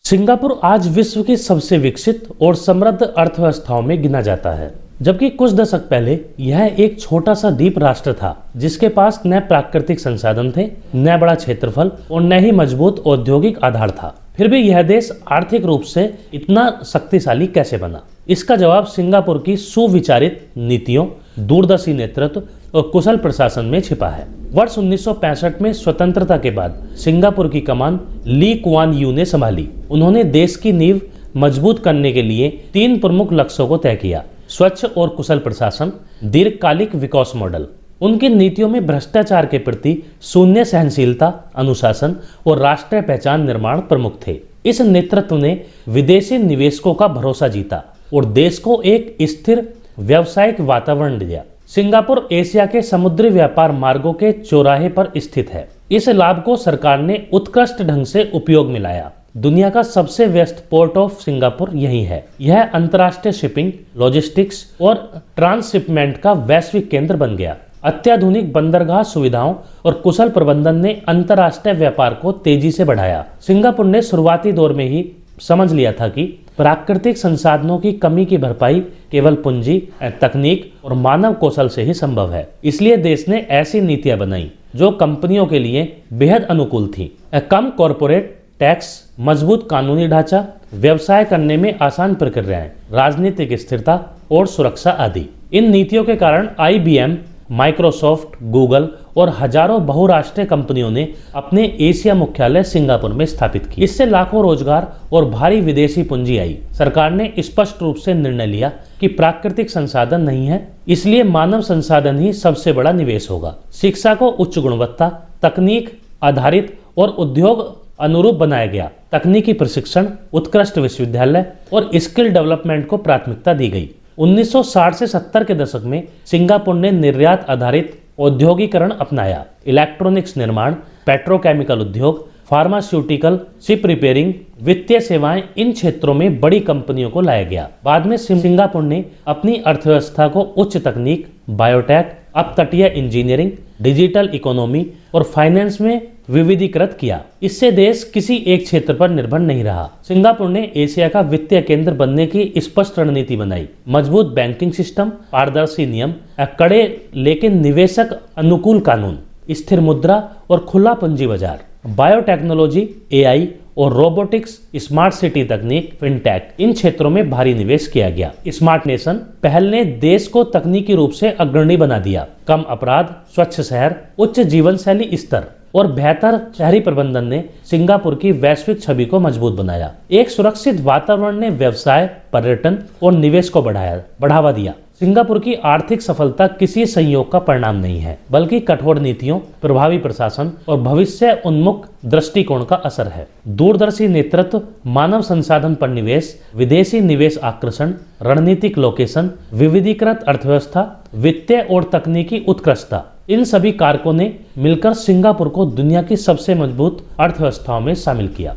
Singapore आज विश्व की सबसे विकसित और समृद्ध अर्थव्यवस्थाओं में गिना जाता है, जबकि कुछ दशक पहले यह एक छोटा सा द्वीप राष्ट्र था जिसके पास न प्राकृतिक संसाधन थे, न बड़ा क्षेत्रफल और न ही मजबूत औद्योगिक आधार था। फिर भी यह देश आर्थिक रूप से इतना शक्तिशाली कैसे बना? इसका जवाब सिंगापुर की सुविचारित नीतियों, दूरदर्शी नेतृत्व और कुशल प्रशासन में छिपा है। वर्ष 1965 में स्वतंत्रता के बाद सिंगापुर की कमान ली कुआन यू ने संभाली। उन्होंने देश की नींव मजबूत करने के लिए 3 प्रमुख लक्ष्यों को तय किया: स्वच्छ और कुशल प्रशासन, दीर्घकालिक विकास मॉडल। उनकी नीतियों में भ्रष्टाचार के प्रति शून्य सहनशीलता, अनुशासन और राष्ट्रीय पहचान निर्माण प्रमुख थे। इस नेतृत्व ने विदेशी निवेशकों का भरोसा जीता और देश को एक स्थिर व्यावसायिक वातावरण दिया। सिंगापुर एशिया के समुद्री व्यापार मार्गों के चौराहे पर स्थित है। इस लाभ को सरकार ने उत्कृष्ट ढंग से उपयोग में लाया। दुनिया का सबसे व्यस्त पोर्ट ऑफ सिंगापुर यही है। यह अंतर्राष्ट्रीय शिपिंग, लॉजिस्टिक्स और ट्रांसशिपमेंट का वैश्विक केंद्र बन गया। अत्याधुनिक बंदरगाह सुविधाओं और कुशल प्रबंधन ने अंतर्राष्ट्रीय व्यापार को तेजी से बढ़ाया। सिंगापुर ने शुरुआती दौर में ही समझ लिया था कि प्राकृतिक संसाधनों की कमी की भरपाई केवल पूंजी, तकनीक और मानव कौशल से ही संभव है। इसलिए देश ने ऐसी नीतियां बनाई जो कंपनियों के लिए बेहद अनुकूल थी। कम कॉरपोरेट टैक्स, मजबूत कानूनी ढांचा, व्यवसाय करने में आसान प्रक्रियाएं, राजनीतिक स्थिरता और सुरक्षा आदि। इन नीतियों के कारण IBM, माइक्रोसॉफ्ट, गूगल और हजारों बहुराष्ट्रीय कंपनियों ने अपने एशिया मुख्यालय सिंगापुर में स्थापित किए। इससे लाखों रोजगार और भारी विदेशी पूंजी आई। सरकार ने स्पष्ट रूप से निर्णय लिया कि प्राकृतिक संसाधन नहीं है, इसलिए मानव संसाधन ही सबसे बड़ा निवेश होगा। शिक्षा को उच्च गुणवत्ता, तकनीक आधारित और उद्योग अनुरूप बनाया गया। तकनीकी प्रशिक्षण, उत्कृष्ट विश्वविद्यालय और स्किल डेवलपमेंट को प्राथमिकता दी गई। 1960 से 70 के दशक में सिंगापुर ने निर्यात आधारित औद्योगिकरण अपनाया। इलेक्ट्रॉनिक्स निर्माण, पेट्रोकेमिकल उद्योग, फार्मास्यूटिकल, शिप रिपेयरिंग, वित्तीय सेवाएं, इन क्षेत्रों में बड़ी कंपनियों को लाया गया। बाद में सिंगापुर ने अपनी अर्थव्यवस्था को उच्च तकनीक, बायोटेक, अपतटीय इंजीनियरिंग, डिजिटल इकोनॉमी और फाइनेंस में विविधीकृत किया। इससे देश किसी एक क्षेत्र पर निर्भर नहीं रहा। सिंगापुर ने एशिया का वित्तीय केंद्र बनने की स्पष्ट रणनीति बनाई। मजबूत बैंकिंग सिस्टम, पारदर्शी नियम, कड़े लेकिन निवेशक अनुकूल कानून, स्थिर मुद्रा और खुला पूंजी बाजार, बायोटेक्नोलॉजी, AI और रोबोटिक्स, स्मार्ट सिटी तकनीक, फिनटेक, इन क्षेत्रों में भारी निवेश किया गया। स्मार्ट नेशन पहल ने देश को तकनीकी रूप से अग्रणी बना दिया। कम अपराध, स्वच्छ शहर, उच्च जीवन शैली स्तर और बेहतर शहरी प्रबंधन ने सिंगापुर की वैश्विक छवि को मजबूत बनाया। एक सुरक्षित वातावरण ने व्यवसाय, पर्यटन और निवेश को बढ़ावा दिया। सिंगापुर की आर्थिक सफलता किसी संयोग का परिणाम नहीं है, बल्कि कठोर नीतियों, प्रभावी प्रशासन और भविष्य उन्मुख दृष्टिकोण का असर है। दूरदर्शी नेतृत्व, मानव संसाधन पर निवेश, विदेशी निवेश आकर्षण, रणनीतिक लोकेशन, विविधीकृत अर्थव्यवस्था, वित्तीय और तकनीकी उत्कृष्टता, इन सभी कारकों ने मिलकर सिंगापुर को दुनिया की सबसे मजबूत अर्थव्यवस्थाओं में शामिल किया।